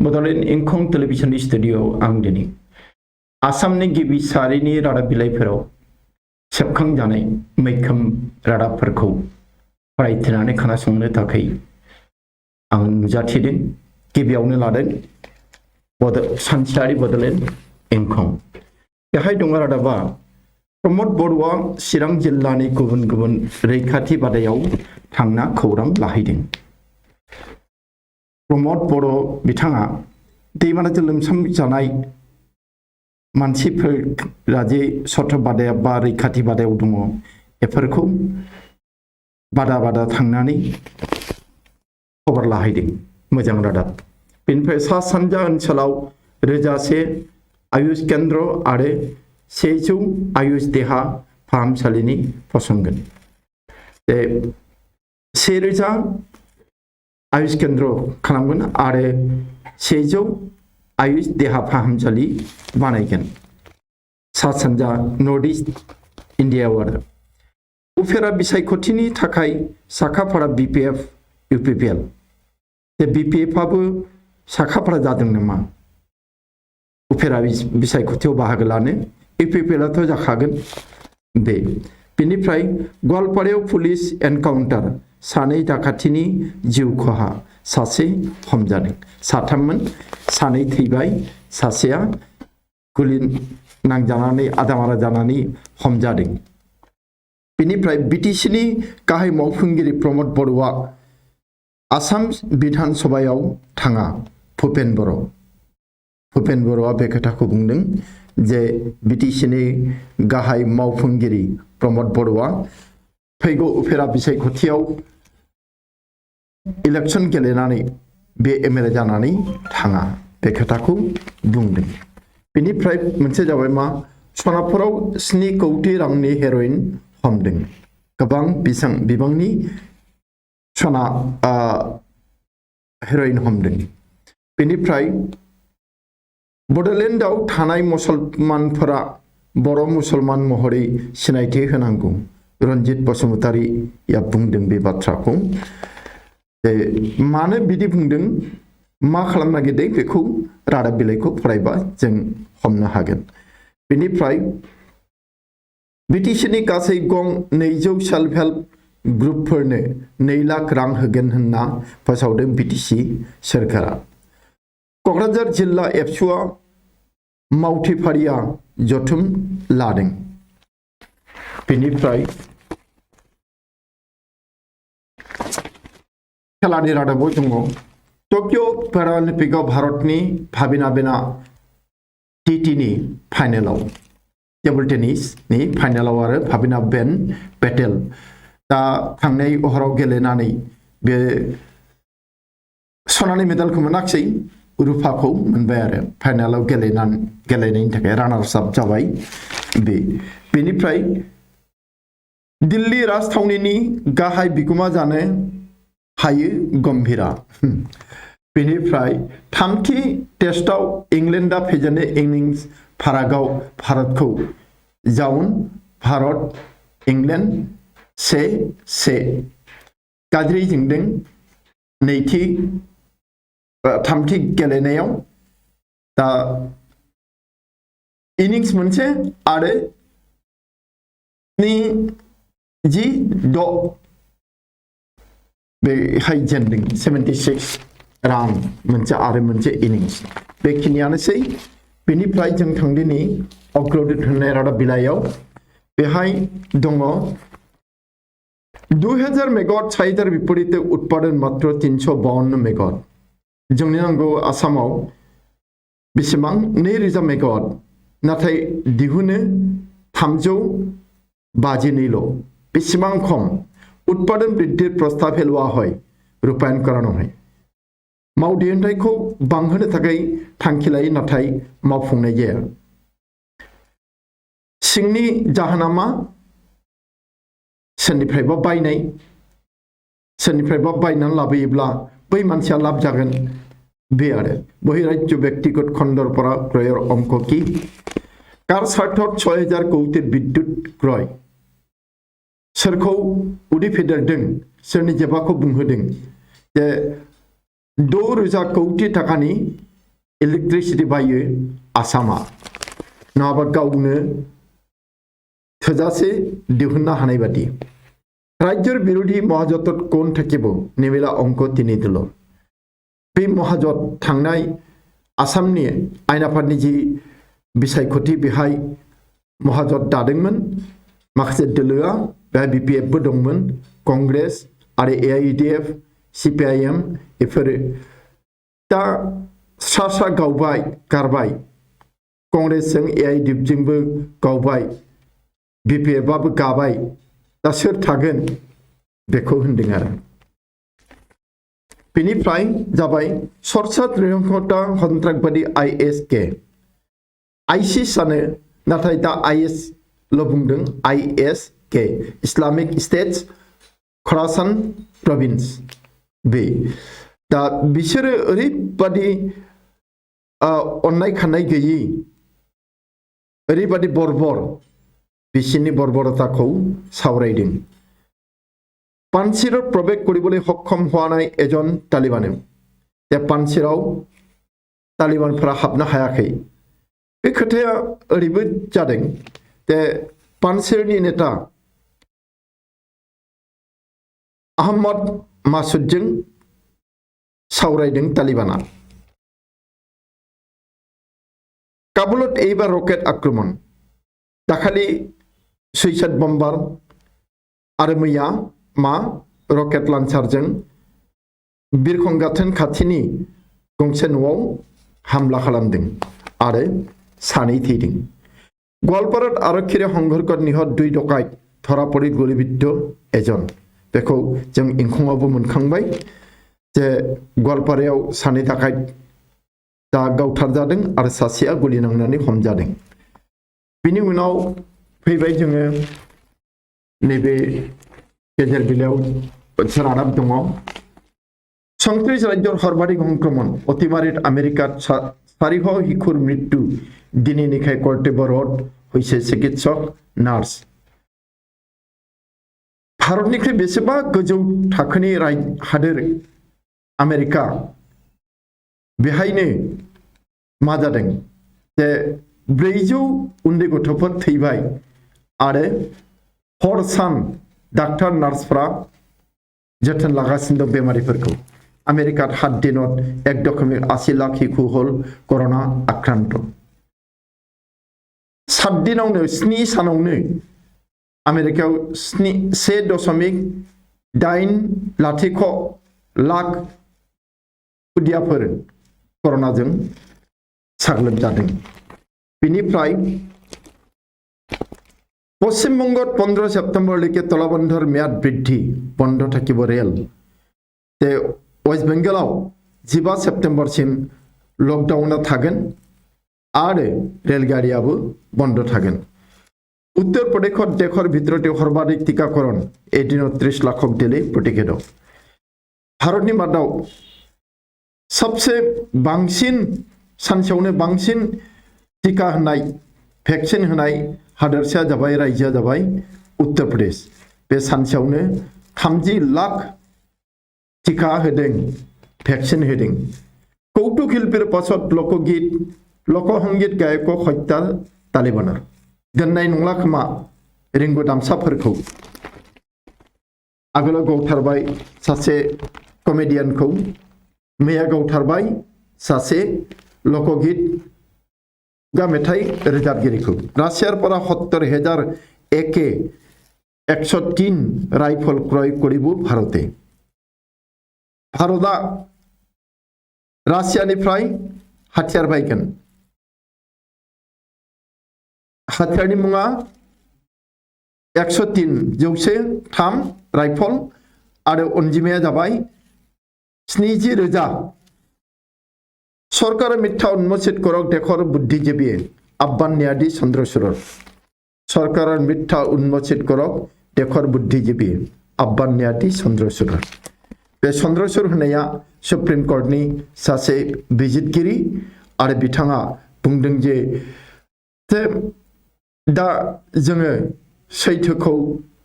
Bodoland इंखं television studio आं दिनै आसामनि गिबि सारिनि रादाब बिलाइफोराव सेबखांजानाय मैखोम रादाबफोरखौ फरायथिनानै खोनासंनो थाखाय आं नुजाथिदों। गिबियावनो लादों सानसेयारि बड'लेण्ड इंखं। बेहाय दङ रादाबा प्रमद बर'आ चिरां जिल्लानि गुबुन गुबुन रैखाथि बादायाव थांना खौरां लाहैदों। प्रमद बर' बिथाङा दैबानाजों लोमसावजानाय मानसिफोरा जे सथ बादाया बा रैखाथि बादायाव दङ बेफोरखौ बादा थांनानै खबर लाहैदों। मोजां रादाब। बेनिफ्राय सा सानजा ओनसोलाव 1000 आयुष केन्द्र आरो 100 आयुष देहा फाहामसालिनि फसंगोन। 1000 आयुष केन्द्र खालामगोन आरो 100 आयुष देहा फाहामसालि बानायगोन सा सानजा नर्थ इस्ट इन्डियायाव। आरो उफेरा बिसायख'थिनि थाखाय साखाफारा BPF UPPL BPF आबो साखाफारा जादों नामा? उफेरा बिसायख'थियाव बाहागो लानो UPPL आथ' जाखागोन। बेनिफ्राय गवालपारायाव पुलिस एनकाउन्टार, 2 डाकातिनि जिउ खहा, 1 हमजादों। 3मोन, 2 थैबाय, 1 गुलि नांजानानै आदामारा जानानै हमजादों। बेनिफ्राय BTCनि गाहाय मावफुंगिरि प्रमद बर'आ आसाम बिधान सभायाव थाङा। भुपेन बर'आ बे खोथाखौ बुंदों जे BTCनि गाहाय मावफुंगिरि प्रमद बर'आ फैगौ उफेरा बिसायख'थियाव इलेक्शन गेलेनानै बे MLA जानानै थाङा, बे खोथाखौ बुंदों। बेनिफ्राय मोनसे जाबाय मा, सनापुराव 7 कौटि रांनि हेर'इन हमदों। गोबां बिबांनि सना हेर'इन हमदों। बेनिफ्राय बड'लेण्डआव थानाय मुसलमानफोरा बर' मुसलमान महरै सिनायथि होनांगौ। रन्जित बसुमतारीया बुंदों बे बाथ्राखौ। मानो बिदि बुंदों, मा खालामनो नागिरदों, बेखौ रादाब बिलाइखौ फरायबा जों हमनो हागोन। बेनिफ्राय BTCनि गासै गं 200 सेल्फ हेल्प ग्रुपफोरनो 2 लाख रां होगोन होनना फोसावदों BTC सोरखारा। क'क्राझार जिल्ला एबसुआ मावथिफारिया जथुम लादों। बेनिफ्राय खेलानि रादाबाव दङ टकिअ पेरालिम्पिकआव भारतनि भाबिना बेना TTनि फाइनालाव, टेबल टेनिसनि फाइनालाव आरो भाबिना बेन पेटेल दा थांनाय हराव गेलेनानै बे सनानि मेडेलखौ मोनाखिसै, रुफाखौ मोनबाय आरो फाइनालाव गेलेनायनि थाखाय रानार्स आप जाबाय। बेनिफ्राय दिल्ली राजथावनिनि गाहाय बिगुमा जानो हायो गम्भीरा। बेनिफ्राय 3थि टेस्टआव इंलेन्डआ फेजेननो इनिंस फारागआव भारतखौ जाउन भारत इंलेन्ड 1-1 गाज्रि जेनदों 3थि गेलेनायाव। दा इनिंस मोनसे आरो 6 बेहाय जेनदों 76 रान मोनसे आरो मोनसे इनिंस। बेखिनियानोसै। बेनिफ्राय जों थांदिनि अग्रदूत होननाय रादाब बिलाइयाव। बेहाय दङ 2000 मेगावाट চাহিদার বিপরীতে উৎপাদন মাত্র 352 মেগাওয়াট। जोंनि नांगौ आसामाव बेसेबां 2000 मेगावाट, नाथाय दिहुनो 352 बेसेबां खम। उत्पादन বৃদ্ধির प्रस्ताव পেলোৱা হয়, ৰূপায়ণ কৰা নহয়। माव दिहुनथायखौ बांहोनो थाखाय थांखि लायो, नाथाय मावफुंनाय जाया। सिंनि जाहोना मा? सोरनिफ्रायबा बायनानै लाबोयोब्ला बै मानसिया लाब जागोन, बे आरो। बहिराज्য ব্যক্তিগত খণ্ডৰ পৰা ক্ৰয়ৰ অংক কি? কাৰ স্বাৰ্থত 6000 কৌটিৰ বিদ্যুৎ ক্ৰয়? सोरखौ उदै फेदेरदों, सोरनि जेबाखौ बुंहोदों जे 6000 कौटि टाकानि इलेक्ट्रिसिटी बायो आसामा नङाबा गावनो थोजासे दिहुननो हानाय बादि राज्যৰ বিৰোধী মহাজোঁটত কোন থাকিব নেবেলা অংক তিনি দিল बे महाजोट थांनाय आसामनि आयेन आफादनि जि बिसायख'थि बेहाय महाजोट दादोंमोन माखासे दोलोआ बेहाय BPF बो दंमोन कंग्रेस आरो AIUDF CPIM बेफोरो दा सा गारबाय कंग्रेसजों AIUDF जोंबो गावबाय BPF आबो गाबाय दा सोर थागोन बेखौ होनदों आरो बेनिफ्राय जाबाय सरसा निरंकुशता कन्ट्राक्टबादि ISK ISIS सानो नाथाय दा IS ल' बुंदों ISK इस्लामिक स्टेट्स खरासान प्रभिन्स बे दा बिसोरो ओरैबादि अननाय खाननाय गैयि ओरैबादि बर्बर बिसिनि बर्बरताखौ सावरायदों पानचिराव प्रवेश কৰিবলৈ सक्षम হোৱা নাই এজন तालिबान दा पानचिराव तालिबानफोरा हाबनो हायाखै बे खोथाया ओरैबो जादों जे पानचिरनि नेता आहमद मासुदजों सावरायदों तालिबाना काबुलत এইবাৰ रकेट आक्रमण दाखालि सुइसाइड बम्बार आरो मैया रकेट लान्चारजों बिरखं गाथोन खाथिनि गंसे न'आव हामला खालामदों आरो सानै थैदों गवालपारात आरक्षीरे संघर्षत निहत 2 डकाइत धरा परि गुलिबिद्ध एजन बेखौ जों इंखङावबो मोनखांबाय जे गवालपारायाव सानै डकाइत दा गावथार जादों आरो सासेया गुलि नांनानै हमजादों बिनि उनाव फैबाय जोङो नैबे गेजेर बिलायाव सोनाब दङ 37 राज्যৰ সৰ্বাধিক সংক্ৰমণ অতিমাৰীত আমেৰিকাত 400 শিশুৰ মৃত্যু দিনে নিশাই কৰ্তব্যৰত হৈছে চিকিৎসক নাৰ্ছ भारतनिख्रुइ बेसेबा गोजौ थाखोनि हादोर आमेरिका बेहायनो मा जादों जे 400 उन्दै गथ'फोर थैबाय आरो हर सान डाक्टर नार्सफ्रा जोथोन लागासिनो दं बेमारिफोरखौ आमेरिकात 7 दिनत 1.80 लाख शिशु हल कर'ना आक्राন্ত 7 दिनावनो 7 सानावनो आमेरिकायाव 1.80 लाख खुदियाफोर कर'नाजों साग्लोबजादों बेनिफ्राय पश्चिम बंगत 15 सेप्टेम्बरলৈকে तलाबन्धर म्याद बृद्धि बन्द থাকিব रेल ते वेस्ट बेंगलाव 15 सेप्टेम्बरसिम लकडाउना थागोन आरो रेलगारियाबो बन्द थागोन उत्तर प्रदेशत देशर भितरते सर्वाधिक टीकाकरण एदिনত 30 लाखक दिले प्रतिषेधक भारतनि मादाव सबसे बांसिन सानसेयावनो बांसिन टीका होनाय भेक्सिन होनाय हादरसाया जाबाय राज्योआ जाबाय उत्तर प्रदेश बे सानसेयावनो 30 लाख टीका होदों भेक्सिन होदों कौतुक शिल्पीर पाছত लोकसंगीत गायक हत्या तालिबानार दोननाय नंला खोमा रिंगु दामसाफोरखौ आगोलाव गावथारबाय सासे कमेडियानखौ मैया गावथारबाय सासे लोकगीत गा मेथाइ रोजाबगिरिखौ रासियार পৰা 70,000 AK-103 राइफल क्रय करिब भारते भारतआ रासियानिफ्राय हाथियार बायगोन हाथियारनि मुङा 103 राइफल आरो अनजिमाया जाबाय 70,000 सरकार मिथ्या उन्मोचित करक देशर बुद्धिजीवी आह्वान न्यायाधीश चंद्रचूड़ सरकार मिथ्या उन्मोचित करक देशर बुद्धिजीवी आह्वान न्यायाधीश चंद्रचूड़ बे चंद्रचूड़ होननाया सुप्रीम कोर्टनि सासे बिजितगिरि आरो बिथाङा बुंदों जे दा जोङो सैथोखौ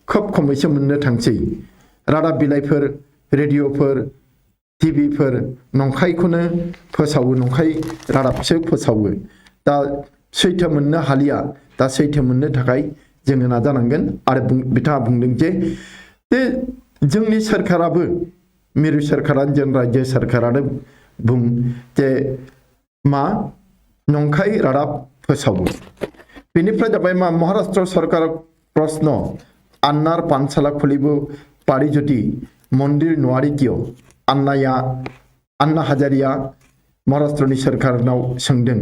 खोब खमैसो मोननो थांसै रादाब बिलाइफोर रेडिअफोर टिभिफोर नंखायखौनो फोसावो नंखाय रादाबसो फोसावो दा सैथो मोननो हालिया दा सैथो मोननो थाखाय जोङो नाजानांगोन आरो बिथाङा बुंदों जे जोंनि सरकाराबो मिरु सरकारानो जों राज्यो सरकारानो बुं जे मा नंखाय रादाब फोसावो बेनिफ्राय जाबाय मा महाराष्ट्र सरकार प्रश्न आन्नार पानसाला खुलिबो पारि जुदि मन्दिर नुवारि किय अन्ना हाजारिया महाराष्ट्रनि सरकारनाव सोंदों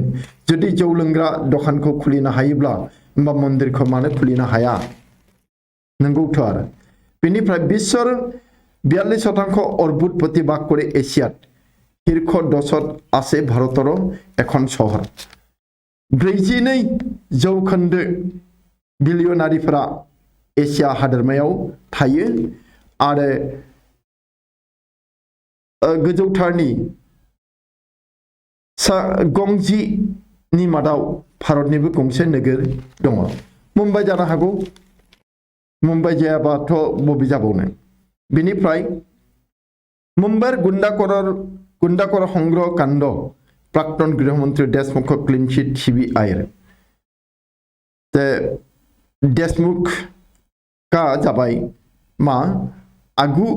जुदि जौ लोंग्रा दखानखौ खुलिनो हायोब्ला होमबा मन्दिरखौ मानो खुलिनो हाया नंगौथ' आरो बेनिफ्राय बिश्वर 42% अर्बुद प्रतिबाद करे एशियात শীর্ষ 10 আছে ভারতের এখন শহর 42 जौखोन्दो बिलियनारिफोरा एशिया हादोरमायाव थायो आरो गोजौथारनि गंजिनि मादाव भारतनिबो गंसे नोगोर दङ मुम्बाइ जानो हागौ मुम्बाइ जायाबाथ' बबे जाबावनो बेनिफ्राय मुम्बाइर गुन्डाकर संग्रह कांड प्राक्तन गृहमंत्री Deshmukh clean chit CBI Deshmukh का जाबाय मा आगु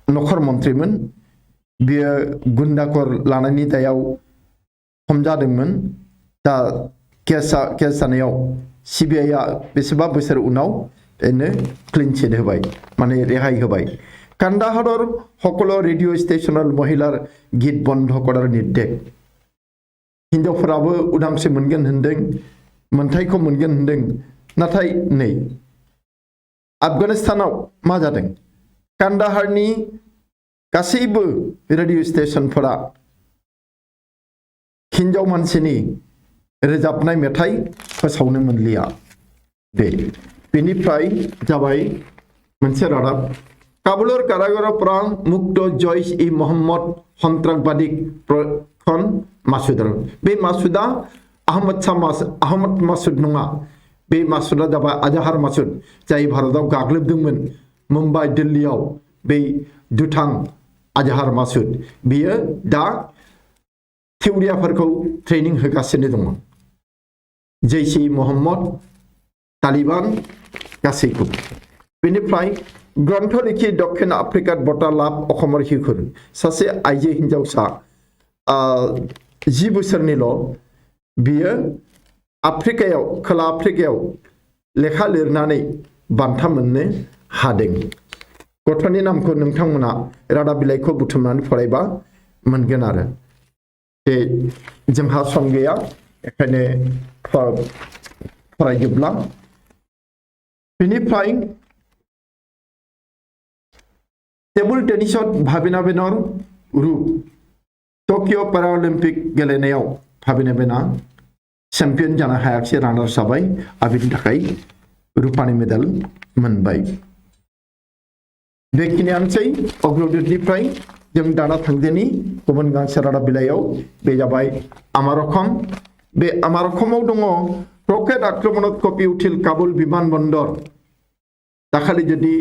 नखर मंत्रीमोन बियो गुन्डाकर लानायनि दायाव हमजादोंमोन दा केस जानायाव सीबीआईआ बेसेबा बोसोर उनाव बेनो क्लीन चिट होबाय माने रेहाय होबाय कान्दाहारर সকলো रेडियो स्टेशनल महिलार गीत बन्ध करार निर्देश हिन्जावफोराबो उदांस्रि मोनगोन होनदों मोनथायखौ मोनगोन होनदों नाथाय नै आफगानिस्तानाव मा जादों कान्दाहारनि गासैबो रेडियो स्टेशनफोरा हिन्जाव मानसिनि रोजाबनाय मेथाइ फोसावनो मोनलिया बेनिफ्राय जाबाय मोनसे रादाब काबुलर कारागाराव प्राण मुक्त जयश इ मोहम्मद सन्त्रासबादी खन मासुद बे मासुदा आहमद मासुद नङा बे मासुदा जाबाय आजाहार मासुद जाय भारताव गाग्लोबदोंमोन मुम्बाइ दिल्लीयाव बे दुथां आजाहार मासुद बियो दा थिउरियाफोरखौ ट्रेनिं होगासिनो दङ जैश इ मोहम्मद तालिबान गासैखौ बेनिफ्राय ग्रन्थ लिखि दक्षिण आफ्रिकात बटा लाभ अखमर शिखुर सासे आइजो हिन्जावसा 10 बोसोरनिल' बियो आफ्रिकायाव खोला आफ्रिकायाव लेखा लिरनानै बान्था मोननो हादों गथ'नि नामखौ नोंथांमोना रादाब बिलाइखौ बुथुमनानै फरायबा मोनगोन आरो जे जोंहा सम गैया बेखायनो फरायजोबला बेनिफ्राय टेबुल टेनिसत भाबिना बेनर रूप टकिअ पेरालिम्पिक गेलेनायाव भाबिना बेना चेम्पियन जानो हायाखिसै रानार्स जाबाय आरो बेनि थाखाय रुपानि मेडेल मोनबाय बेखिनियानोसै अग्रदूतनिफ्राय जों दाना थांदिनि गुबुन गांसे रादाब बिलाइयाव बे जाबाय आमार अखम बे आमार अखमाव दङ रकेट आक्रमणत कपि उठिल काबुल बिमान बन्दर दाखालि जुदि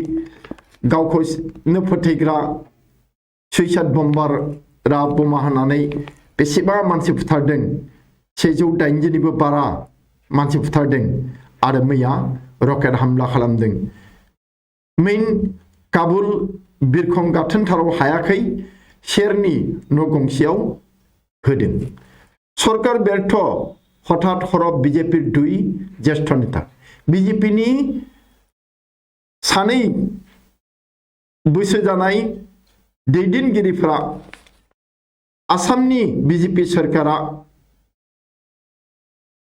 गावखौनो फोथैग्रा सुइसाइड बम्बारआ बमा होनानै बेसेबा मानसि बुथारदों 180 निबो बारा मानसि बुथारदों आरो मैया रकेट हमला खालामदों मेन काबुल बिरखं गाथोनथाराव हायाखै शेरनि न' गंसेयाव होदों सरकार बेर्थ हठात हरब बिजेपिर 2 ज्येष्ठ नेता बिजेपिनि सानै बैसो जानाय दैदेनगिरिफोरा आसामनि बिजेपि सरकारा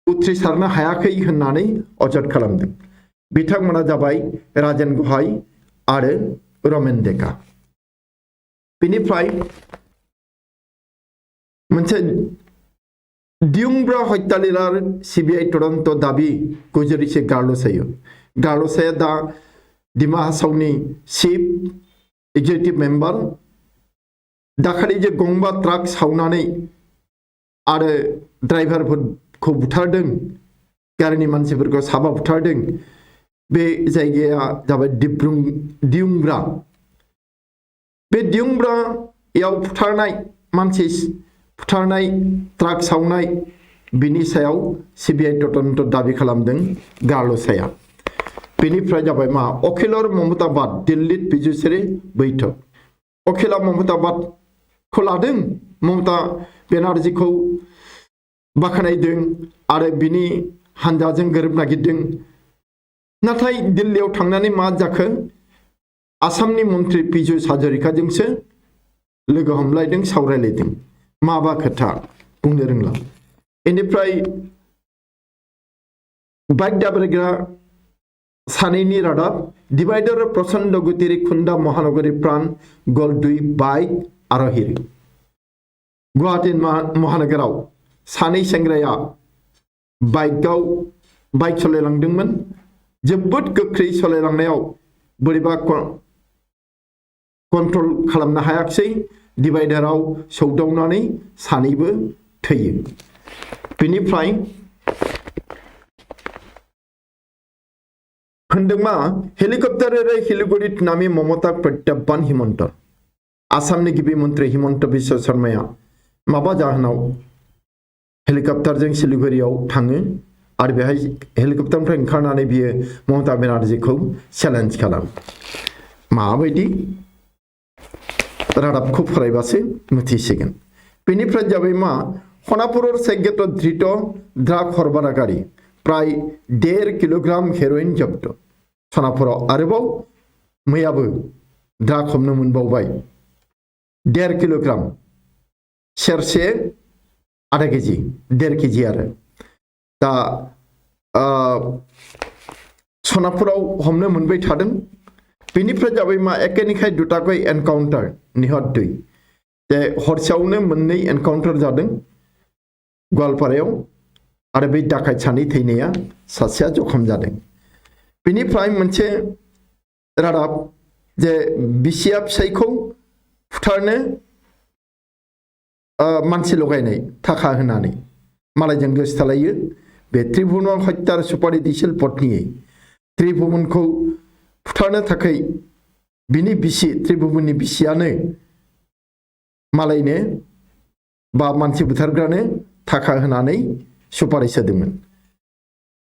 उथ्रिसारनो हायाखै होननानै अजद खालामदों बिथांमोना जाबाय राजेन गहाय आरो रमेन डेका बेनिफ्राय मोनसे दिउंब्रा हत्यालीलार सीबीआई तदন্ত दाबि गुजरिसे गार्लसाया दा डिमा हासावनि चिफ एक्जिकिउटिव मेम्बार दाखालि जे गंबा ट्राक सावनानै आरो ड्राइभारफोरखौ बुथारदों गारिनि मानसिफोरखौ साबा बुथारदों बे जायगाया जाबाय दिउंब्रा बे दिउंब्रायाव फुथारनाय मानसि फुथारनाय ट्राक सावनाय बिनि सायाव सिबिआइ तदन्त दाबि खालामदों गार्लसाया बेनिफ्राय जाबाय मा अखिलर ममताबाद दिल्ली बिजुसेरी बैठक अखिला ममताबाद खौ लादों ममता बेनार्जीखौ बाख्नायदों आरो बिनि हानजाजों गोरोब नागिरदों नाथाय दिल्लीयाव थांनानै मा जाखो आसामनि मन्त्रि पीयूष हाजरिकाजोंसो लोगो हमलायदों सावरायलायदों माबा खोथा बुंनो रोंला बेनिफ्राय बाइक दाब्रायग्रा सानैनि रादाब डिवाइडर प्रचंड गतिरि खुन्दा महानगरी प्राण गल 2 बाइक आरोही गुवाहाटी महानगराव सानै सेंग्राया बाइक सालायलांदोंमोन जोबोद गोख्रै सालायलांनायाव बोरैबा कन्ट्रल खालामनो हायाखिसै डिवाइडाराव सौदावनानै सानैबो थैयो बेनिफ्राय होनदोंमा हेलिकप्टारेरै हिलिगुरित नामि ममता प्रत्याह्बान हिमन्त आसामनि गिबि मन्त्रि हिमन्त बिश्व शर्माया माबा जाहोनाव हेलिकप्टारजों सिलिगुरियाव थाङो आरो बेहाय हेलिकप्टारनिफ्राय ओंखारनानै बियो ममता बेनार्जीखौ चेलेन्ज खालामो माबायदि रादाबखौ फरायबासो मिथिसिगोन बेनिफ्राय जाबाय मा खनापुरर सैगत धृत ड्राग हरबारागारि प्राय 1.5 किलोग्राम हेर'इन जब्द सनापुराव आरोबाव मैयाबो ड्राग हमनो मोनबावबाय 1.5 किलोग्राम सेरसे आधा केजि 1.5 केजि आरो दा सनापुराव हमनो मोनबाय थादों बेनिफ्राय जाबाय मा एकेनिखाय दुटाकै एनकाउन्टार निहत 2 जे हरसेयावनो मोननै एनकाउन्टार जादों गवालपारायाव आरो बे डाकाइत सानै थैनाया सासेया जखम जादों बेनिफ्राय मोनसे रादाब जे बिसिया फिसायखौ फुथारनो मानसि लगायनाय थाखा होनानै मालायजों गोसोथोलायो बे त्रिभुवन हत्यार सुपारि दिसिल पत्नीयै त्रिभुवनखौ फुथारनो थाखाय बिनि बिसि त्रिभुवननि बिसियानो मालायनो बा मानसि बुथारग्रानो थाखा होनानै सुपारिस होदोंमोन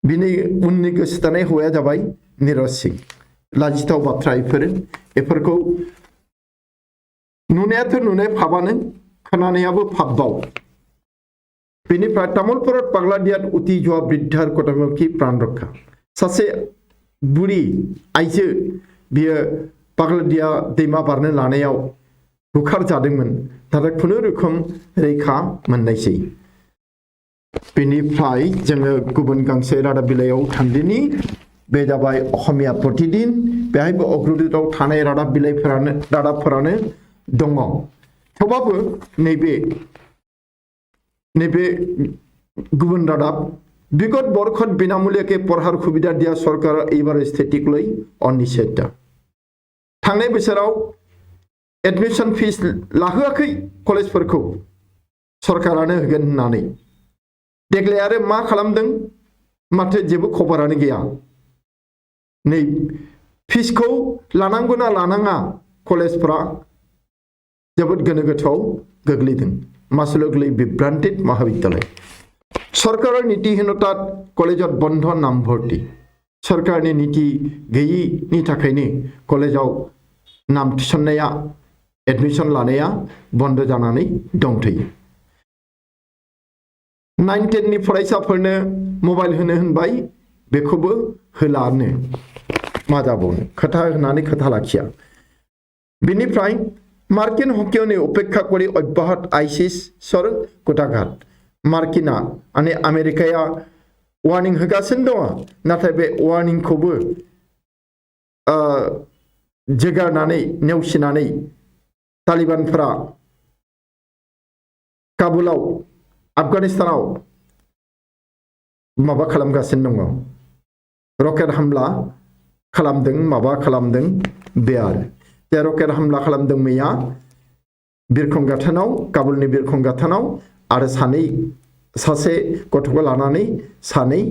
बिनि उननि गोसोथोनाय हौवाया जाबाय निरज सिंह लाजिथाव बाथ्रा बेफोरखौ नुनायाथ' नुनाय फाबानो खोनानायाबो फाबबाव बेनिफ्राय तामुलपुराव पागलादियात उति जुवा बृद्धार कटकि प्राण रक्षा सासे बुरि आइजो बियो पागलादिया दैमा बारनो लानायाव बुखार जादोंमोन नाथाय खुनु रोखोम रैखा मोननायसै बेनिफ्राय जोङो गुबुन गांसे रादाब बिलाइयाव थांदिनि बे जाबाय असमिया प्रतिदिन बेहायबो अग्रदूतआव थानाय रादाबफोरानो दङ थेवबाबो नैबे गुबुन रादाब विगत बर्षत बिनामूल्य के पढ़ार सुबिधा दिया सरकार एबार स्थितिक लै अनिश्चितता थांनाय बोसोराव एडमिशन फिस लाहोआखै कलेजफोरखौ सरकारानो होगोन होननानै देग्लाय आरो मा खालामदों माथो जेबो खबरानो गैया नै फिसखौ लानांगौना लानाङा कलेजफोरा जोबोद गोनो गोथोआव गोग्लैदों मासुलगलै बिभ्रान्तित महाविद्यालय सरकारार नीतिहीनतात कलेजत बन्ध नामभर्ती सरकारनि नीति गैयिनि थाखायनो कलेजाव नाम थिसननाया एडमिशन लानाया बन्द जानानै दंथ'यो 9-10 नि फरायसाफोरनो मबाइल होनो होनबाय बेखौबो होलानो मा जाबावनो खोथा होनानै खोथा लाखिया बेनिफ्राय मार्किन हकियावनि उपेक्षा करि अब्याहत आइसिस सर कुटाघात मार्किना माने आमेरिकाया वार्निं होगासिनो दङ नाथाय बे वार्निंखौबो जोगारनानै नेवसिनानै तालिबानफोरा काबुलाव आफगानिस्तानाव माबा खालामगासिनो दङ रकेट हामला खालामदों बे आरो जे रकेट हामला खालामदों मैया बिरखं गाथोनाव काबुलनि बिरखं गाथोनाव आरो सासे गथ'खौ लानानै सानै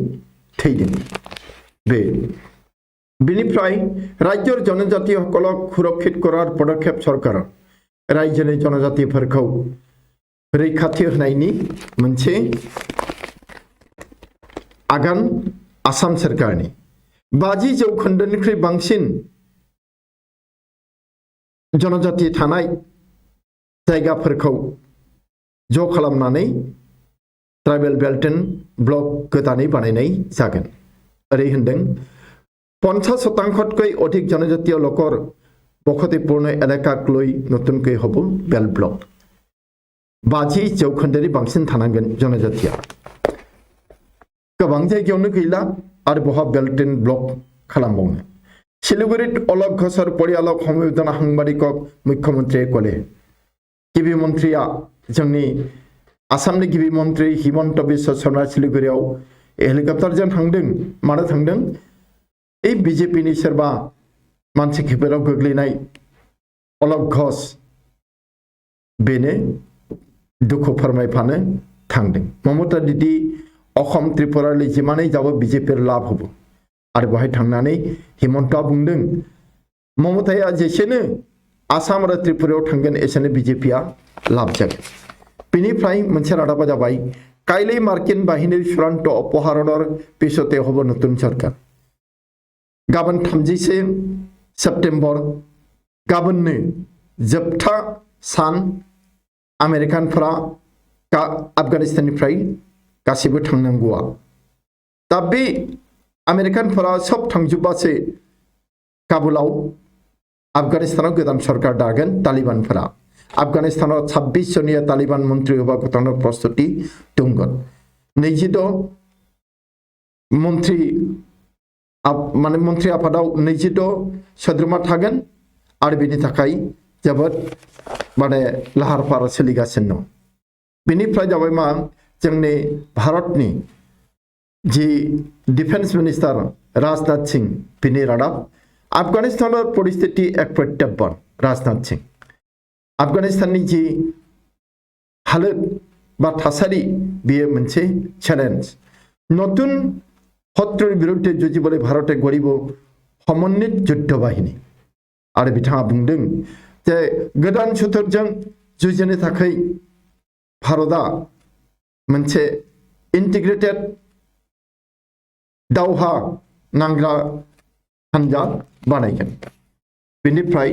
थैदों बेनिफ्राय राज्যৰ জনজাতি সকলক সুৰক্ষিত কৰাৰ পদক্ষেপ চৰকাৰৰ रायजोनि जनजातिफोरखौ रैखाथि होनायनि मोनसे आगान आसाम सरकारनि 50% बांसिन जनजाति थानाय जायगाफोरखौ ज' खालामनानै ट्राइबेल बेल्ट एन्ड ब्लक गोदानै बानायनाय जागोन ओरै होनदों 50%তকৈ অধিক জনজাতীয় লোকৰ বসতিপূৰ্ণ এলেকাক লৈ নতুনকৈ হ'ব বেল্ট ব্লক 50% बांसिन थानांगोन जनजातिया गोबां जायगायावनो गैला आरो बहा बेल्ट एन्ड ब्लक खालामबावनो सिलिगुरित अलक घोषर परियालक समवेदना साংবাদিকক मुख्यमंत्रीया कले गिबि मन्त्रिया जोंनि आसामनि गिबि मन्त्रि हिमन्त बिश्व शर्मा सिलिगुरियाव हेलिकप्टारजों थांदों मानो थांदों এই বিজেপিनि सोरबा मानसि खैफोदाव गोग्लैनाय अलक घोष बेनो दुखु फोरमायफानो थांदों ममता दीदी अखम त्रिपुरानि जिमानै जाबो बिजेपिर लाभ होबो आरो बहाय थांनानै हिमन्तआ बुंदों ममताया जेसेनो आसाम आरो त्रिपुरायाव थांगोन एसेनो बिजेपिया लाभ जागोन बेनिफ्राय मोनसे रादाबा जाबाय काइलै मार्किन बाहिनीर चुड़ान्त अपहৰণৰ पिछते হ'ব नতুন सरकार गाबोन 31 सेप्टेम्बर गाबोननो जोबथा सान आमेरिकानफोरा आफगानिस्ताननिफ्राय गासिबो थांनांगौआ दा बे आमेरिकानफोरा सब थांजोबबासो काबुलाव आफगानिस्तानाव गोदान सरकार दागोन तालिबानफोरा आफगानिस्तानाव 26 जनिया तालिबान मन्त्रि होबा गथांनो प्रस्तुति दंगोन 26 मन्त्रि माने मन्त्रि आफादाव 26 सोद्रोमा थागोन आरो बेनि थाखाय जोबोद माने लाहार फाहार सोलिगासिनो दं बेनिफ्राय जाबाय मा जोंनि भारतनि जी डिफेन्स मिनिस्टार राजनाथ सिंह बिनि रादाब आफगानिस्तानर परिस्थिति एक प्रत्याह्बान राजनाथ सिंह आफगानिस्ताननि जी हालत बा थासारि बेयो मोनसे चेलेन्ज नतुन शत्रुर बिरुद्धे जुजिबोलै भारते गरिब समन्वित युद्ध बाहिनी आरो बिथाङा बुंदों जे गोदान सुथुरजों जुजिनो थाखाय भारतआ मोनसे इन्टिग्रेटेड दावहा नांग्रा हानजा बानायगोन बेनिफ्राय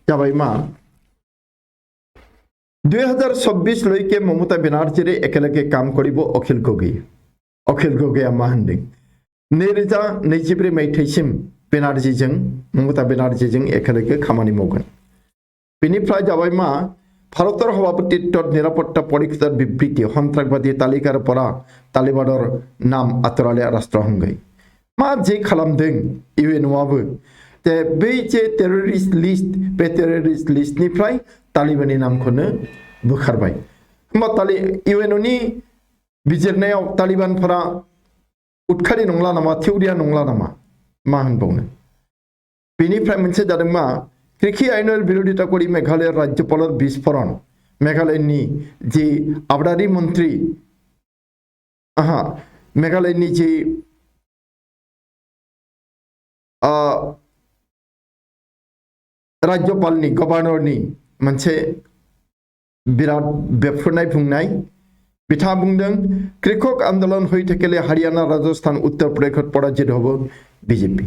जाबाय मा 2024 লৈকে ममता बेनार्जीरे एकेलगे काम करिब अखिल गगैया मा होनदों 2024 मायथाइसिम बेनार्जीजों ममता बेनार्जीजों एकेलगे खामानि मावगोन बेनिफ्राय जाबाय मा भारतर सभापतित्वत निरापत्ता परिषदर बिबृति सन्त्रासबादी तालिकार परा तालिबानर नाम आतराले राष्ट्रसंघै मा जे खालामदों इउएनआबो जे बै जे टेररिस्ट लिस्ट बे टेररिस्ट लिस्टनिफ्राय तालिबाननि नामखौनो बोखारबाय होमबा इउएनअनि बिजिरनायाव तालिबानफोरा उदखारि नंला नामा थिउरिया नंला नामा मा होनबावनो बेनिफ्राय मोनसे जादों मा कृषि आइनर बिरोधिता करी मेघालय राज्यपालर विस्फोरण मेघालयनि जी आबादारि मन्त्री मेघालयनि जी राज्यपालनि गवर्नरनि मोनसे बिराद बेफ्रुनाय बुंनाय बिथाङा बुंदों कृषक आंदोलन হৈ থাকিলে हारियाना राजस्थान उत्तर प्रदेशत पराजित হবে बिजेपि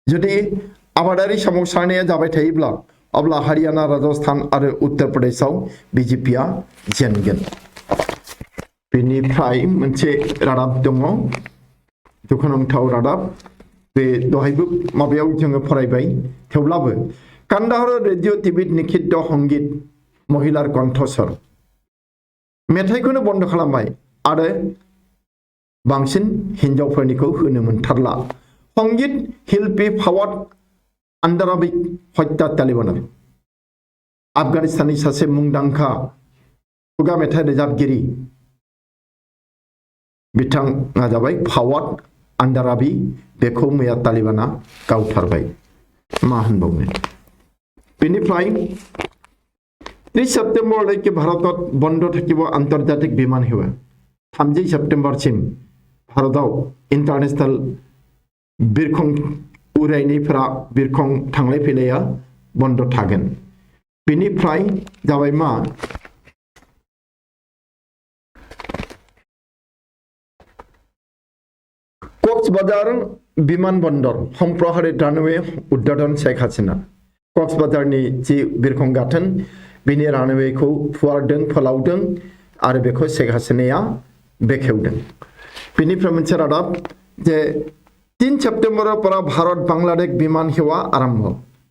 जुदि आबादारि सोमावसारनाया जाबाय थायोब्ला अब्ला हारियाना राजस्थान आरो उत्तर प्रदेशआव बिजेपिया जेनगोन बेनिफ्राय मोनसे रादाब दङ दुखुनांथाव रादाब बे दहायबो माबायाव जोङो फरायबाय थेवब्लाबो कान्दाहार रेडिअ टिभित निषिद्ध संगीत महिलार कण्ठस्वर मेथाइखौनो बन्द खालामबाय आरो बांसिन हिनजावफोरनिखौ होनो मोनथारला संगीत शिल्पी फावाद आन्दाराबी हत्या तालिबानार आफगानिस्ताननि सासे मुंदांखा खुगा मेथाइ रोजाबगिरि बिथाङा जाबाय फावाद आन्दाराबी बेखौ मैया तालिबाना गावथारबाय मा होनबावनो बेनिफ्राय 30 सेप्टेम्बरলৈকে भारतत बन्द থাকিব आन्तर्जातिक বিমান সেৱা 30 सेप्टेम्बरसिम भारताव इन्टारनेशनेल बिरखं उरायनायफोरा बिरखं थांलाय फैलाया बन्द थागोन बेनिफ्राय जाबाय मा कक्सबाजार विमानबन्दर सम्प्रसारित रानवे उद्घाटन शेख हासिना कक्सबाजारनि जि बिरखं गाथोन बिनि रानवेखौ फुवारदों फोलावदों आरो बेखौ शेख हासिनाया बेखेवदों। बेनिफ्राय मोनसे रादाब जे 3 सेप्टेम्बरनिफ्राय भारत बांलादेश विमान सेवा आरम्भ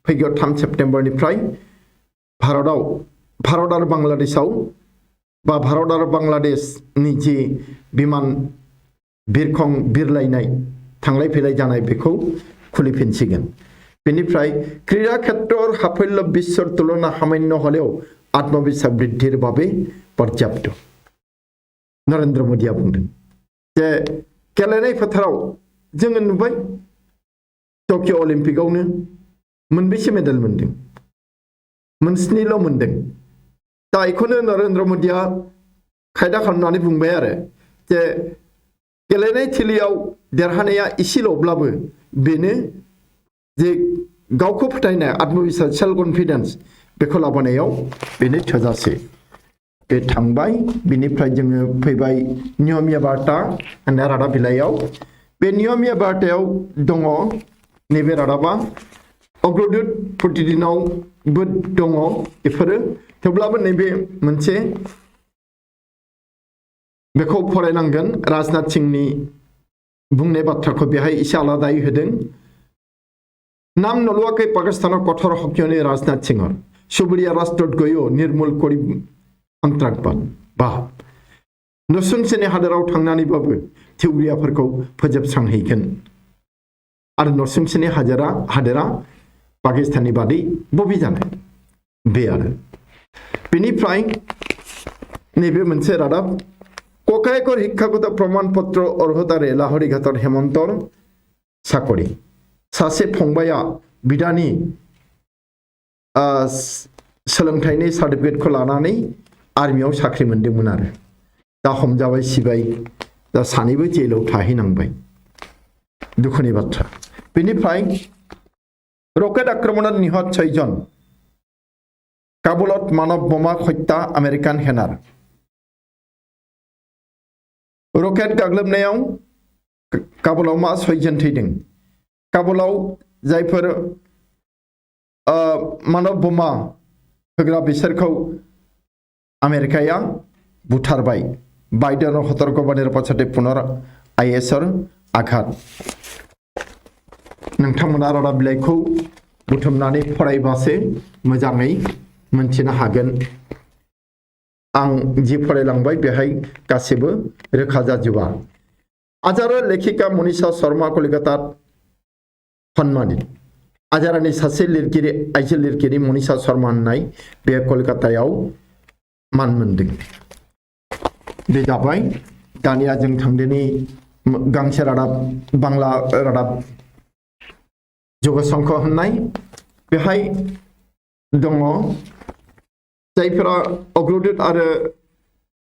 फैगौ 3 सेप्टेम्बरनिफ्राय भारत आरो बांलादेशआव बा भारत आरो बांलादेशनि जि विमान बिरखं बिरलायनाय थांलाय फैलाय जानाय बेखौ खुलिफिनसिगोन। बेनिफ्राय क्रीड़ा क्षेत्र साफल्य विश्वर तुलना सामान्य हलेও आत्मविश्वास बृद्धिर বাবে पर्याप्त नरेंद्र मोदिया बुंदों जे गेलेनाय फोथाराव जोङो नुबाय टकिअ अलिम्पिकआवनो मोनबेसे मेडेल मोनदों 7ल' मोनदों। दा बेखौनो नरेंद्र मोदिया खायदा खालामनानै बुंबाय आरो जे गेलेनाय थिलियाव देरहानाया इसेल'ब्लाबो बेनो जे गावखौ फोथायनाय आत्मविश्वास सेल्फ कन्फिडेन्स बेखौ लाबोनायाव बेनो थोजासे। बे थांबाय बिनिफ्राय जोङो फैबाय नियमिया बार्ता होननाय रादाब बिलाइयाव बे नियमिया बार्तायाव दङ नैबे रादाबा अग्रदूत प्रतिदिनावबो दङ बेफोरो थेवब्लाबो नैबे मोनसे बेखौ फरायनांगोन राजनाथ सिंहनि बुंनाय बाथ्राखौ बेहाय एसे आलादायै होदों। नाम नलुवाखै पाकिस्तानाव कठोर हकियनि राजनाथ सिंह सुबुरिया राष्ट्रत गयो निर्मूल करि आंत्राकबाद बा नसुंसेनि हादोराव थांनानैबाबो थिउरियाफोरखौ फोजोबस्रांहैगोन आरो नसुंसेनि हादोरा पाकिस्ताननि बादै बबे जानाय बे आरो बेनिफ्राय नैबे मोनसे रादाब ककायकर शिक्षागत प्रमाणपत्र अर्हतारे लाहौरीघाटर हेमन्तर साकरि सासे फंबाया बिदानि सोलोंथाइनि सार्टिफिकेटखौ लानानै आर्मियाव साख्रि मोनदोंमोन आरो दा हमजाबाय सिबाय दा सानैबो जेलाव थाहैनांबाय दुखुनि बाथ्रा। बेनिफ्राय रकेट आक्रमणत निहत 6 जन काबुलत मानव बोमा हत्या आमेरिकान हेनार रकेट गाग्लोबनायाव काबुलाव मा 6 जन थैदों। काबुलाव जायफोर मानव बोमा होग्रा बिसोरखौ आमेरिकाया बुथारबाय बाइडेन हतर्कबाणीर पाछते पुनर आईएसर आघात नोंथांमोना रादाब बिलाइखौ बुथुमनानै फरायबासो मोजाङै मोनथिनो हागोन। आं जि फरायलांबाय बेहाय गासिबो रोखा जाजोबा। आजारा लेखिका मनीषा शर्मा कलिकाता सन्मानित आजारानि सासे लिरगिरि आइजो लिरगिरि मनीषा शर्मा होननाय बे कलकातायाव मान मोनदों। बे जाबाय दानिया जों थांदिनि गांसे रादाब बांला रादाब जगसंख होननाय बेहाय दङ जायफोरा अग्रदूत आरो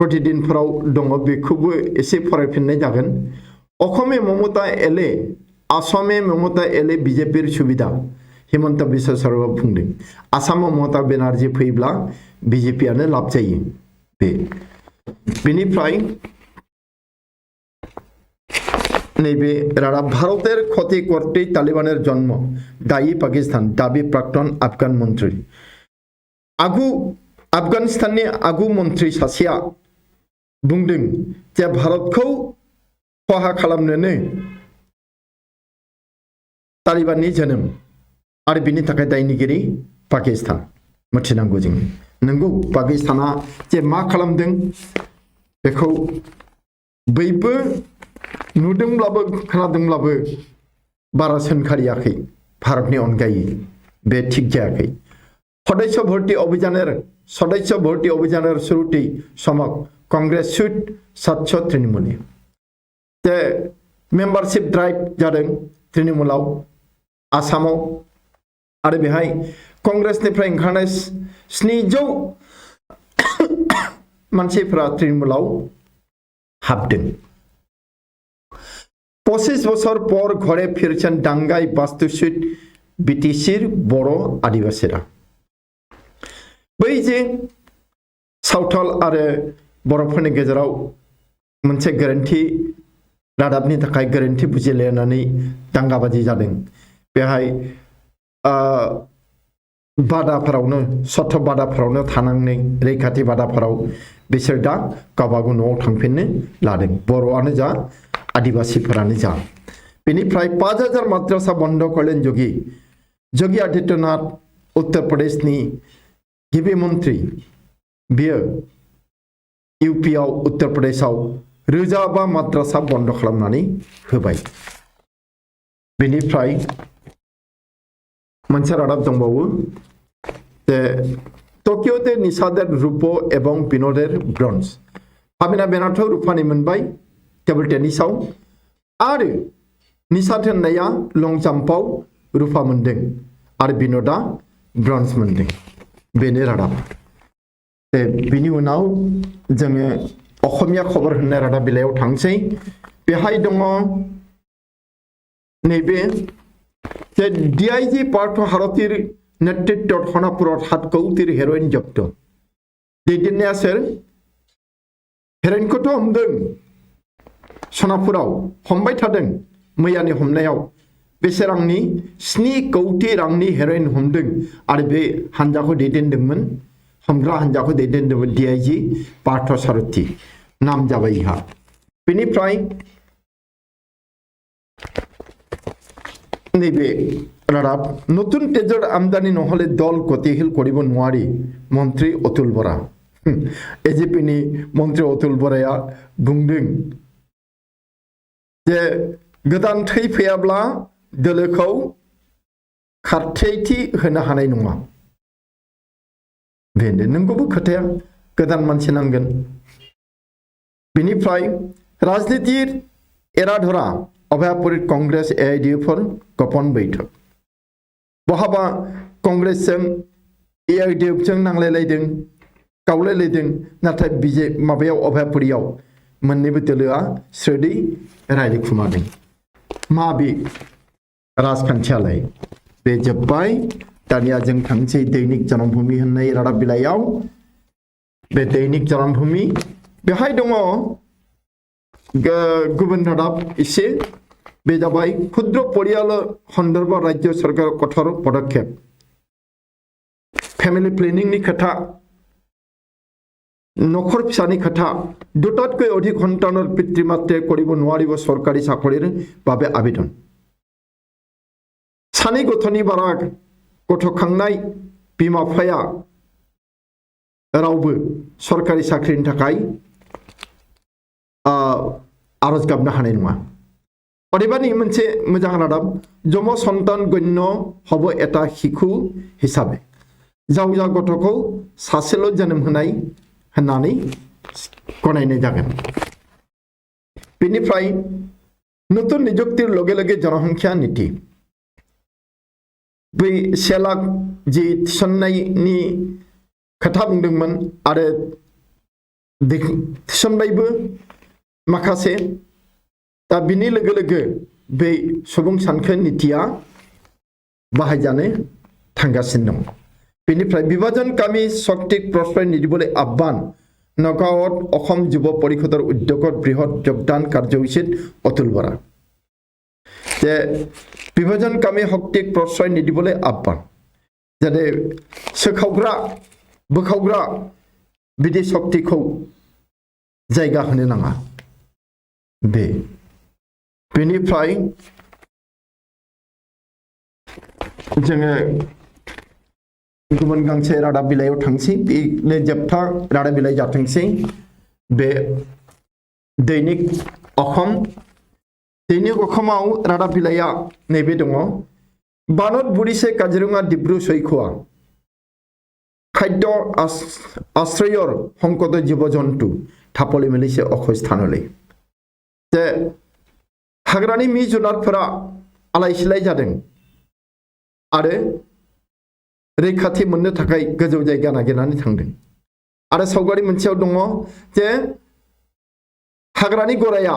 प्रतिदिनफोराव दङ बेखौबो एसे फरायफिननाय जागोन। अखमे ममता एले आसामे ममता एले बिजेपिर सुबिदा हिमन्त बिश्व शर्मा बुंदों आसामाव ममता बेनार्जी फैब्ला बिजेपियानो लाब जायो। बेनिफ्राय नैबे रादाब भारतेर क्षति करते तालिबानेर जन्म दायी पाकिस्तान दाबी प्राक्तन आफगान मन्त्री आफगानिस्ताननि आगु मन्त्री सासेया बुंदों जे भारतखौ खहा खालामनोनो तालिबाननि जोनोम आरो बिनि थाखाय दायनिगिरि पाकिस्तान मिथिनांगौ जों नंगौ पाकिस्ताना जे मा खालामदों बेखौ बयबो नुदोंब्लाबो खोनादोंब्लाबो बारा सोंखारियाखै भारतनि अनगायै बे थिग जायाखै। सदस्य भर्ती अभियानेर शुरुते समक कांग्रेस सुट 700 तृणमूली जे मेम्बारशिप ड्राइभ जादों तृणमूलाव आसामाव आरो बेहाय कांग्रेसनिफ्राय ओंखारनाय 700 मानसिफोरा तृणमूलाव हाबदों। 25 বছর পর ঘরে ফিরছেন দাঙ্গায় বাস্তুচ্যুত বিটিসির বড় আদিবাসীরা। बै जे सावथाल आरो बर'फोरनि गेजेराव मोनसे गोरोन्थि रादाबनि थाखाय गोरोन्थि बुजिलायनानै दांगाबाजि जादों बेहाय बादाफोरावनो सथ बादाफोरावनो थानांनाय रैखाथि बादाफोराव बिसोर दा गावबागाव न'आव थांफिननो लादों बर'आनो जा आदिबासीफोरानो जा बेनिफ्राय 5000 माद्रासा बन्द करलेन योगी आदित्यनाथ उत्तर प्रदेशनि गिबि मन्त्रि बियो यूपी आव उत्तर प्रदेशआव 1000 माद्रासा बन्द खालामनानै होबाय बेनिफ्राय मोनसे रादाब दंबावो जे टकियोते निसादेर रूपो एवं बिनोदेर ब्रन्ज फाबिना बेनाथ रूपानि मोनबाय टेबल टेनिसाव आरो निसाद होननाया लं जाम्पाव रूपा मोनदों आरो बिनोदा ब्रन्ज मोनदों बेनो रादाब बिनि उनाव जोङो असमिया खबर होननाय रादाब बिलाइयाव थांसै बेहाय दङ नैबे जे डीआईजी पार्थ हारतीर नेतृत्वत सनापुराव 7 कौटिर हेर'इन जब्द दैदेननाया सोर हेर'इनखौथ' हमदों सनापुराव हमबाय थादों मैयानि हमनायाव बेसे रांनि 7 कौटि रांनि हेर'इन हमदों आरो बे हानजाखौ दैदेनदोंमोन हमग्रा हानजाखौ दैदेनदोंमोन डीआईजी पार्थ सारथी नाम जाबाय इहा बेनिफ्राय नैबे रादाब नतुन तेजर आमदानी নহলে दल गतिशील करिब नोवारी मन्त्री अतुल बरा एजिपिनि मन्त्री अतुल बराया बुंदों जे गोदान थै फैयाब्ला दोलोखौ खारथैथि होनो हानाय नङा बेनो नंगौबो खोथाया गोदान मानसि नांगोन बेनिफ्राय राजनीति एराधरा अभयापुरी कांग्रेस एआईडिएफर गोपन बैठक बहाबा कांग्रेसजों एआईडिएफजों नांलायलायदों गावलायलायदों नाथाय बिजे माबायाव अभयापुरीयाव मोननैबो दोलोआ स्रोदै रायलायखुमादों मा बे राजखान्थियालाय बे जोब्बाय दानिया जों थांसै दैनिक जनमभूमि होननाय रादाब बिलाइयाव बे दैनिक जनमभूमि बेहाय दङ गुबुन रादाब एसे बे जाबाय क्षुद्र परियाल सन्दर्भ राज्य सरकार कठोर पदक्षेप फैमिली प्लेनिंग खोथा नखर फिसानि खोथा दुटातকৈ অধিক সন্তানৰ পিতৃ মাতৃয়ে কৰিব নোৱাৰিব চৰকাৰী চাকৰিৰ বাবে আবেদন सानै गथ'नि बारा गथ'खांनाय बिमा बिफाया रावबो सरकारि साख्रिनि थाखाय आरज गाबनो हानाय नङा अदेबानि मोनसे मोजां रादाब जम सन्तान गण्य हब एटा शिशु हिसाबै जावजा गथ'खौ सासेल' जोनोम होनाय होननानै गनायनाय जागोन बेनिफ्राय नतुन नियुक्तिर लगे लगे जनसंख्या नीति बै 1 लाख जि थिसननायनि खोथा बुंदोंमोन आरो थिसनबायबो माखासे दा बिनि लोगो लोगो बै सुबुं सानखो नीतिया बाहायजानो थांगासिनो दं बेनिफ्राय विभाजन कामी शक्तिक प्रश्रय निदिबले आह्वान नगाঁৱত অসম যুৱ পৰিষদৰ উদ্যোগত বৃহৎ যোগদান কাৰ্যসূচীত অতুল বৰা যে विभाजन कामी शक्तिक प्रश्रय निदिबले आह्वान जाते सोखावग्रा बोखावग्रा बिदि शक्तिखौ जायगा होनो नाङा बेनिफ्राय जोङो गुबुन गांसे रादाब बिलाइयाव थांसै बेनो जोबथा रादाब बिलाइ जाथोंसै बे दैनिक अखम दैनिक अखमाव रादाब बिलाइया नैबे दङ बानत बुरिसे काजिरङा डिब्रु सैखोआ खाद्य आश्रयर संकट जीव जन्तु थापलि मेलिसे अखय स्थानलै जे हाग्रानि मि जुनारफोरा आलाय सिलाय जादों आरो रैखाथि मोननो थाखाय गोजौ जायगा नागिरनानै थांदों आरो सावगारि मोनसेयाव दङ जे हाग्रानि गराया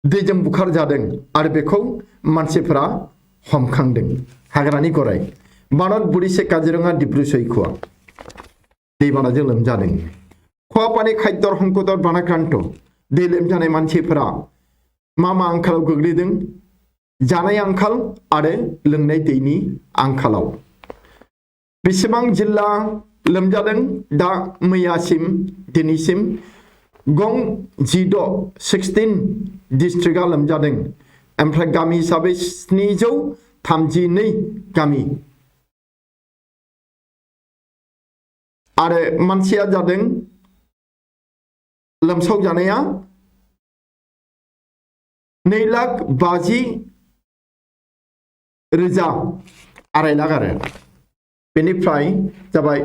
दैजों बुखार जादों आरो बेखौ मानसिफोरा हमखांदों हाग्रानि गराय बानत बुरिसे काजिरङा डिब्रु सैखोआ दैबानाजों लोमजादों खहापानि खाद्य संकटआव बानाक्रान्त दै लोमजानाय मानसिफोरा मा आंखालाव गोग्लैदों जानाय आंखाल आरो लोंनाय दैनि आंखालाव बेसेबां जिल्ला लोमजादों दा मैयासिम दिनैसिम गं 16 डिस्ट्रिक्टआ लोमजादों ओमफ्राय गामि हिसाबै 732 गामि आरो मानसिया जादों लोमसाव जानाया 2,50,000 2.5 लाख आरो बेनिफ्राय जाबाय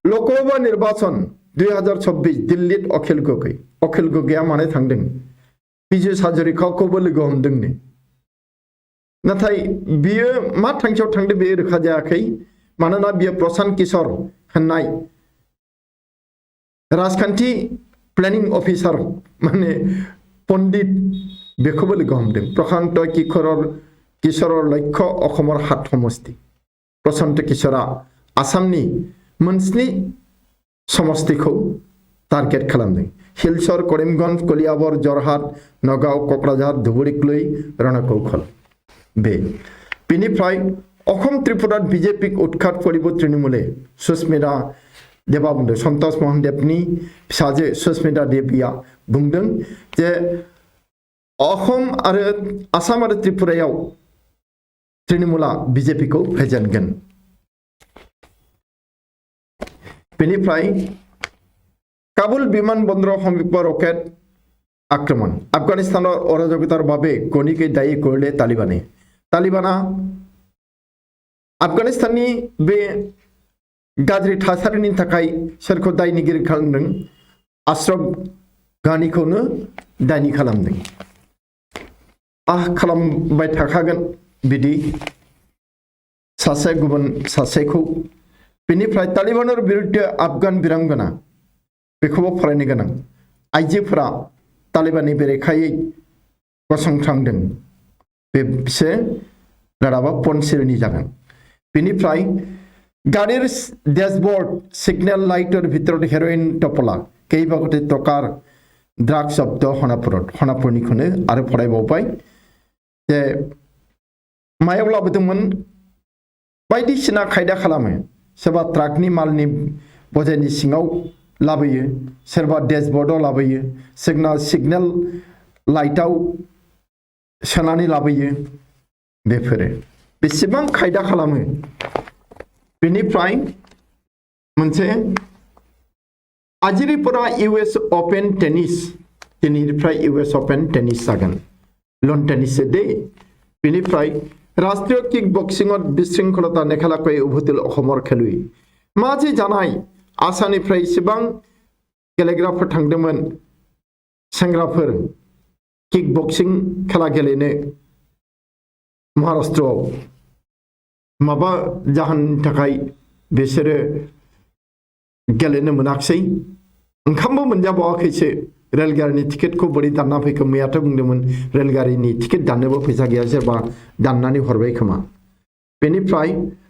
लोकसभा निर्वाचन 2024 दिल्ली अखिल गगैया मानो थांदों बिजय हाजरिकाखौबो लोगो हमदोंनो नाथाय बियो मा थांखियाव थांदों बे रोखा जायाखै मानोना बियो प्रशांत किशोर होननाय राजखान्थि प्लेनिं अफिसार माने पण्डित बेखौबो लोगो हमदों प्रशांत किशोर लक्ष्य अखमर हात समष्टि प्रशांत किशोरा आसामनि मोनस्नि समष्टिखौ टार्गेट खालामदों हिलसर करीमगंज कलियाबर जरहाट नगाव कक्राझार धुबुरी रणकौशल बेनिफ्राय अखम त्रिपुरात बीजेपी उत्खात करिब तृणमूले सुस्मिता देवा बुंदों सन्तोष मोहन देवनि फिसाजो सुस्मिता देविया बुंदों जे अखम आरो आसाम आरो त्रिपुरायाव तृणमूला बीजेपी को फेजेनगोन बेनिफ्राय काबुल विमान बंदर समीप रकेट आक्रमण आफगानिस्तान अराजकतार भावे गणिके दायी करले तालिबाना आफगानिस्ताननि बे गाज्रि थासारिनि थाखाय सोरखौ दायनिगिरि खालामदों आश्रफ गानिखौनो दायनि खालामदों खालामबाय थाखागोन बिदि सासे गुबुन सासेखौ बेनिफ्राय तालिबानर बिरुद्ध आफगान बिरांगना बेखौबो फरायनो गोनां आइजोफोरा तालिबाननि बेरेखायै गसंथांदों बिसोर रादाबा पनसिलनि जागोन बेनिफ्राय गाड़ीर डैशबोर्ड सिगनेल लाइटर भितर हेरोइन टपला केइबा कोटी टकार ड्राग्स जब्द हनापुरनिखौनो आरो फरायबावबाय जे मायाव लाबोदोंमोन बायदिसिना खायदा खालामो सोरबा ट्राकनि मालनि बजायनि सिङाव लाबोयो सोरबा डैशबोर्डआव लाबोयो सिगनेल लाइटआव सोनानै लाबोयो बेफोरो बेसेबां खायदा खालामो बेनिफ्राय मोनसे आजिरिपुरा यूएस ओपन टेनिस दिनैनिफ्राय यूएस ओपन टेनिस जागोन लन टेनिस दे बेनिफ्राय राष्ट्रीय किक बक्सिंग विशृंखलता नेखालाखै उभतिल अखमर खेलुई माजि जानाय आसामनिफ्राय इसेबां गेलेग्राफोर थांदोंमोन सेंग्राफोर किक बक्सिं खेला गेलेनो महाराष्ट्रआव माबा जाहोननि थाखाय बिसोरो गेलेनो मोनाखिसै ओंखामबो मोनजाबावाखैसो रेलगारिनि टिकेटखौ बोरै दानना फैखो मैयाथ' बुंदोंमोन रेलगारिनि टिकेट दाननोबो फैसा गैया सोरबा दाननानै हरबाय खोमा बेनिफ्राय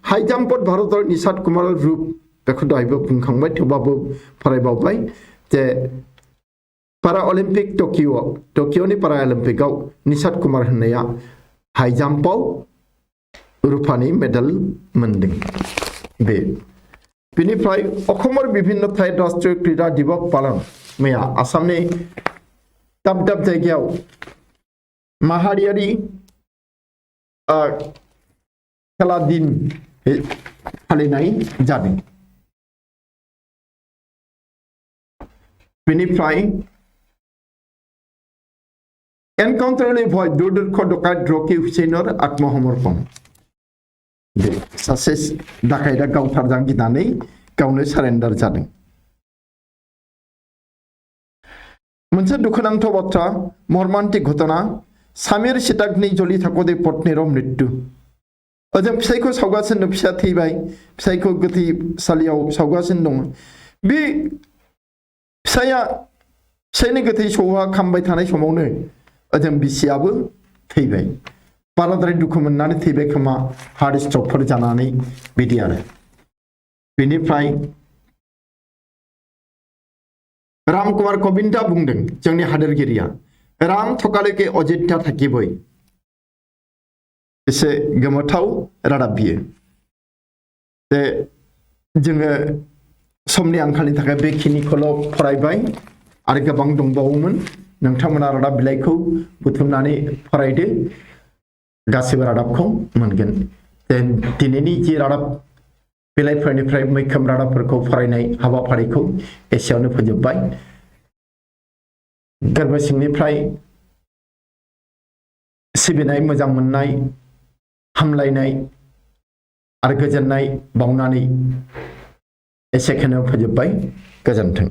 हाइ जाम्पआव भारतनि निषाद कुमार रूप बेखौ दहायबो बुंखांबाय थेवबाबो फरायबावबाय जे पारा अलिम्पिक टकिअनि पारा अलिम्पिकआव निषाद कुमार होननाया हाइ जाम्पआव रुपानि मेडेल मोनदों बेनिफ्राय अखमर विभिन्न ठाई राष्ट्रीय क्रीड़ा दिवस पालन मैया आसामनि दाब दाब जायगायाव माहारियारि खेला दिन फालिनाय जादों बेनिफ्राय एनकाउंटारनि भय दुर्दर्श डकायत रकी हुसैनर आत्मसमर्पण सासे डाकायता गावथारजां गिनानै गावनो सारेन्डार जादों मोनसे दुखुनांथाव बाथ्रा मर्मान्तिक घटना सामिर सिटाकनि जलि थाखोनि पत्नीर मृत्यु ओजों फिसायखौ सावगासिनो फिसा थैबाय फिसायखौ गोथैसालियाव सावगासिनो दं बे फिसायनि गोथै सौहा खामबाय थानाय समावनो ओजों बिसियाबो थैबाय बाराद्राय दुखु मोननानै थैबाय खोमा हार्ट स्ट्रकफोर जानानै बिदि आरो बेनिफ्राय राम कुमार कोविंदा बुंदों जोंनि हादोरगिरिया राम थकालेके अजित्या थाकिबै एसे गोमोथाव रादाब बियो जे जोङो समनि आंखालनि थाखाय बेखिनिखौल' फरायबाय आरो गोबां दंबावोमोन नोंथांमोना रादाब बिलाइखौ बुथुमनानै फरायदो गासिबो रादाबखौ मोनगोन जे दिनैनि जि रादाब बिलाइफोरनिफ्राय मैखोम रादाबफोरखौ फरायनाय हाबाफारिखौ एसेयावनो फोजोबबाय गोरबो सिंनिफ्राय सिबिनाय मोजां मोननाय हामलायनाय आरो गोजोननाय बावनानै एसेखौनो फोजोबबाय गोजोन्थों।